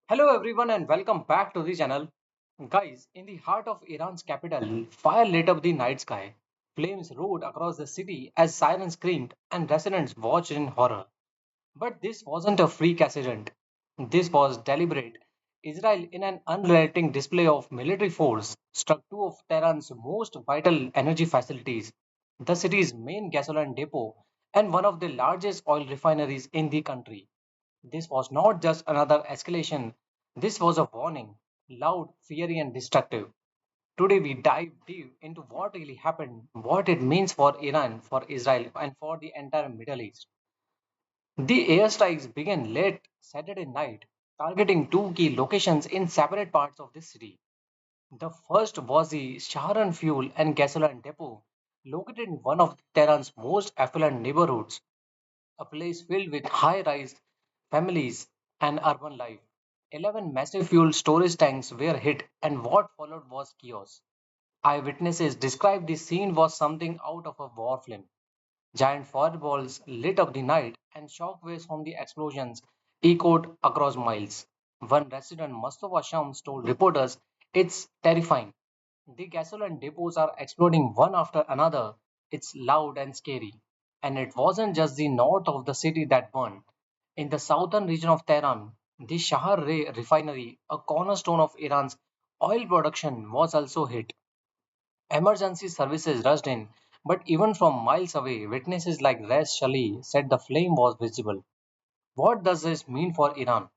Hello everyone and welcome back to the channel. Guys, in the heart of Iran's capital, fire lit up the night sky. Flames roared across the city as sirens screamed and residents watched in horror. But this wasn't a freak accident. This was deliberate. Israel, in an unrelenting display of military force, struck two of Tehran's most vital energy facilities, the city's main gasoline depot and one of the largest oil refineries in the country. This was not just another escalation, this was a warning, loud, fiery, and destructive. Today, we dive deep into what really happened, what it means for Iran, for Israel, and for the entire Middle East. The airstrikes began late Saturday night, targeting two key locations in separate parts of the city. The first was the Shahran fuel and gasoline depot, located in one of Tehran's most affluent neighborhoods, a place filled with high-rise families and urban life. 11 massive fuel storage tanks were hit, and what followed was chaos. Eyewitnesses described the scene was something out of a war film. Giant fireballs lit up the night, and shockwaves from the explosions echoed across miles. One resident, Mustafa Shams, told reporters, "It's terrifying. The gasoline depots are exploding one after another. It's loud and scary." And it wasn't just the north of the city that burned. In the southern region of Tehran, the Shahr Rey refinery, a cornerstone of Iran's oil production, was also hit. Emergency services rushed in, but even from miles away, witnesses like Rez Shali said the flame was visible. What does this mean for Iran?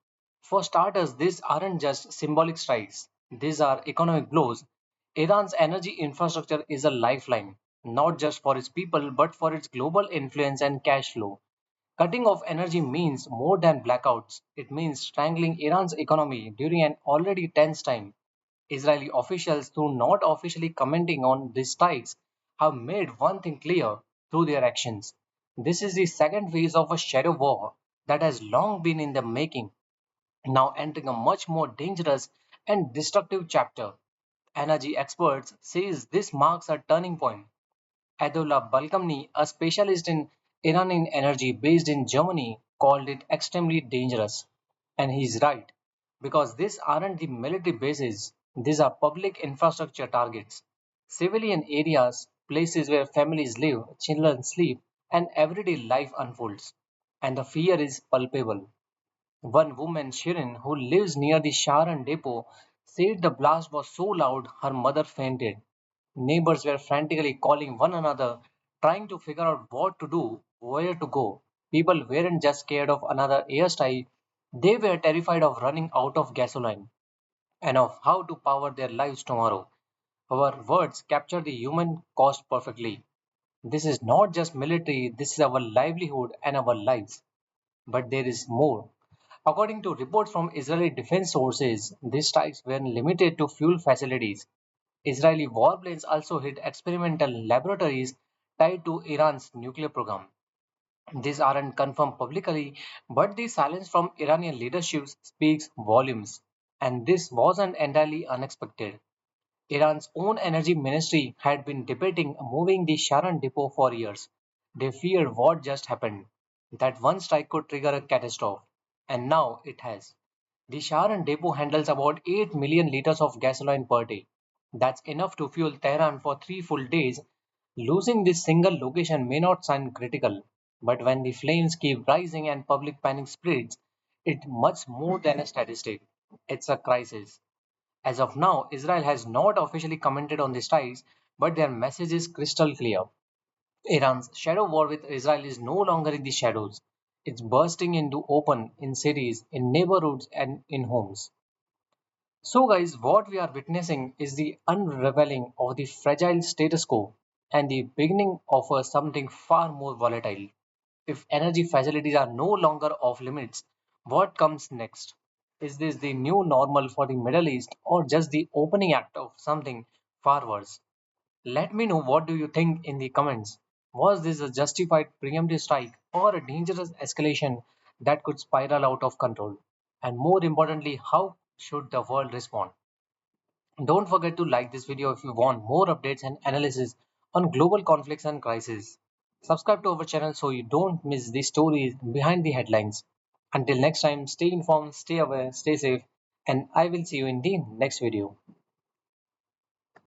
For starters, these aren't just symbolic strikes, these are economic blows. Iran's energy infrastructure is a lifeline, not just for its people but for its global influence and cash flow. Cutting off energy means more than blackouts, it means strangling Iran's economy during an already tense time. Israeli officials, though not officially commenting on these strikes, have made one thing clear through their actions. This is the second phase of a shadow war that has long been in the making, now entering a much more dangerous and destructive chapter. Energy experts say this marks a turning point. Ayatollah Balkamni, a specialist in Iranian energy based in Germany, called it extremely dangerous. And he's right, because these aren't the military bases, these are public infrastructure targets. Civilian areas, places where families live, children sleep, and everyday life unfolds. And the fear is palpable. One woman, Shirin, who lives near the Shahran depot, said the blast was so loud her mother fainted. Neighbors were frantically calling one another, trying to figure out what to do, where to go. People weren't just scared of another airstrike, they were terrified of running out of gasoline and of how to power their lives tomorrow. Our words capture the human cost perfectly. This is not just military, this is our livelihood and our lives. But there is more. According to reports from Israeli defense sources, these strikes were limited to fuel facilities. Israeli warplanes also hit experimental laboratories tied to Iran's nuclear program. These aren't confirmed publicly, but the silence from Iranian leadership speaks volumes. And this wasn't entirely unexpected. Iran's own energy ministry had been debating moving the Shahran depot for years. They feared what just happened, that one strike could trigger a catastrophe. And now it has. The Shahran depot handles about 8 million liters of gasoline per day. That's enough to fuel Tehran for 3 full days. Losing this single location may not sound critical, but when the flames keep rising and public panic spreads, it's much more than a statistic. It's a crisis. As of now, Israel has not officially commented on the strikes, but their message is crystal clear. Iran's shadow war with Israel is no longer in the shadows. It's bursting into open in cities, in neighborhoods, and in homes. So, guys, what we are witnessing is the unraveling of the fragile status quo and the beginning of something far more volatile. If energy facilities are no longer off limits, what comes next? Is this the new normal for the Middle East or just the opening act of something far worse? Let me know what do you think in the comments. Was this a justified preemptive strike or a dangerous escalation that could spiral out of control? And more importantly, how should the world respond? Don't forget to like this video if you want more updates and analysis on global conflicts and crises. Subscribe to our channel so you don't miss the stories behind the headlines. Until next time, stay informed, stay aware, stay safe. and I will see you in the next video.